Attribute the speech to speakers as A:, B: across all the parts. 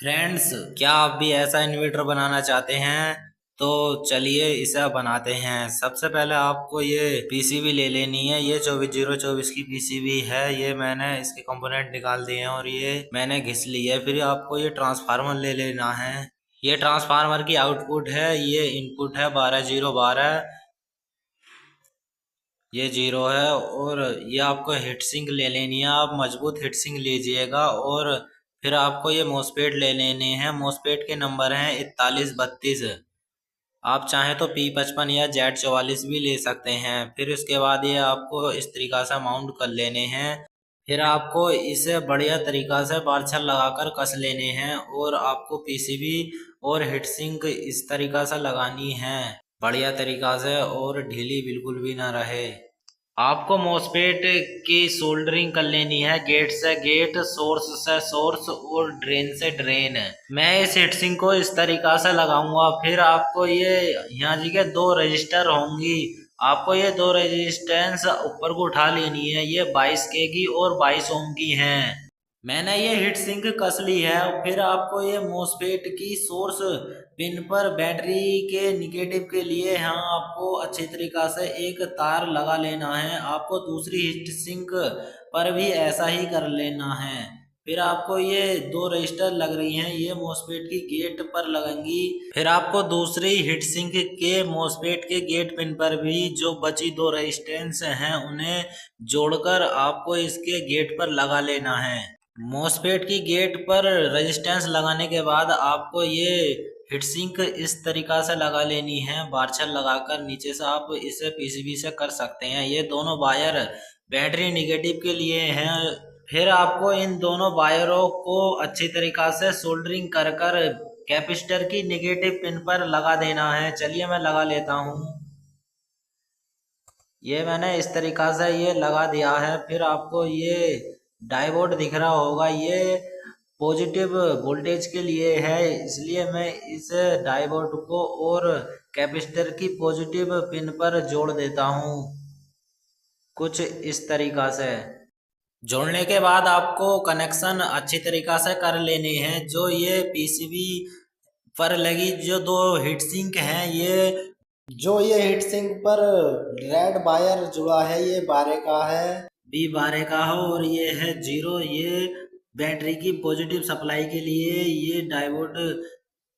A: Friends, क्या आप भी ऐसा इन्वर्टर बनाना चाहते हैं? तो चलिए इसे बनाते हैं। सबसे पहले आपको ये पीसीबी ले लेनी है। ये 24024 की पीसीबी है। ये मैंने इसके कंपोनेंट निकाल दिए हैं और ये मैंने घिस ली है। फिर आपको ये ट्रांसफार्मर ले लेना है। ये ट्रांसफार्मर की आउटपुट है, ये इनपुट है 12012। ये 0 है। और ये आपको हीट सिंक ले लेनी है। आप मजबूत हीट सिंक लीजिएगा। और फिर आपको ये मोसपेट ले लेने हैं। मोसपेट के नंबर हैं 4132। आप चाहें तो P55 या Z44 भी ले सकते हैं। फिर उसके बाद ये आपको इस तरीका से माउंट कर लेने हैं। फिर आपको इसे बढ़िया तरीका से बारछल लगाकर कस लेने हैं। और आपको पीसीबी और हीट सिंक इस तरीका से लगानी है, बढ़िया तरीका से, और ढीली बिल्कुल भी ना रहे। आपको मोसपेट की सोल्डरिंग कर लेनी है, गेट से गेट, सोर्स से सोर्स और ड्रेन से ड्रेन। मैं इस हीटसिंक को इस तरीका से लगाऊंगा। फिर आपको ये यहाँ जी के दो रजिस्टर होंगी। आपको ये दो रेजिस्टेंस ऊपर को उठा लेनी है। ये 22K की और 22 ओम की हैं। मैंने ये हीट सिंक कस ली है। फिर आपको ये मोसफेट की सोर्स पिन पर बैटरी के निगेटिव के लिए यहाँ आपको अच्छी तरीका से एक तार लगा लेना है। आपको दूसरी हीट सिंक पर भी ऐसा ही कर लेना है। फिर आपको ये दो रजिस्टर लग रही हैं, ये मोसफेट की गेट पर लगेंगी। फिर आपको दूसरी हीट सिंक के मोसफेट के गेट पिन पर भी जो बची दो रेजिस्टेंस हैं उन्हें जोड़कर आपको इसके गेट पर लगा लेना है। मॉसफेट की गेट पर रेजिस्टेंस लगाने के बाद आपको ये हीटसिंक इस तरीका से लगा लेनी है, बारछल लगाकर। नीचे से आप इसे पीसीबी से कर सकते हैं। ये दोनों वायर बैटरी निगेटिव के लिए हैं। फिर आपको इन दोनों वायरों को अच्छी तरीका से सोल्डरिंग कर कर कैपेसिटर की निगेटिव पिन पर लगा देना है। चलिए मैं लगा लेता हूँ। ये मैंने इस तरीका से ये लगा दिया है। फिर आपको ये डायोड दिख रहा होगा, ये पॉजिटिव वोल्टेज के लिए है, इसलिए मैं इस डायोड को और कैपेसिटर की पॉजिटिव पिन पर जोड़ देता हूँ, कुछ इस तरीका से। जोड़ने के बाद आपको कनेक्शन अच्छी तरीका से कर लेने हैं। जो ये पीसीबी पर लगी जो दो हीट सिंक हैं, ये हीट सिंक पर रेड वायर जुड़ा है, ये 12 का है, B12 का है। और ये है 0, ये बैटरी की पॉजिटिव सप्लाई के लिए ये डायोड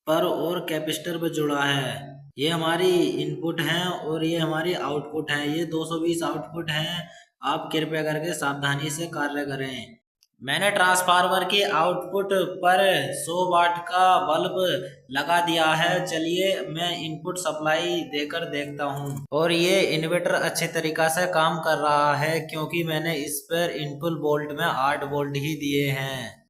A: पर और कैपेसिटर पर जुड़ा है। ये हमारी इनपुट है और ये हमारी आउटपुट है। ये 220 आउटपुट है। आप कृपया करके सावधानी से कार्य करें। मैंने ट्रांसफार्मर की आउटपुट पर 100 वाट का बल्ब लगा दिया है। चलिए मैं इनपुट सप्लाई देकर देखता हूँ। और ये इन्वर्टर अच्छे तरीका से काम कर रहा है, क्योंकि मैंने इस पर इनपुट वोल्ट में 8 वोल्ट ही दिए हैं।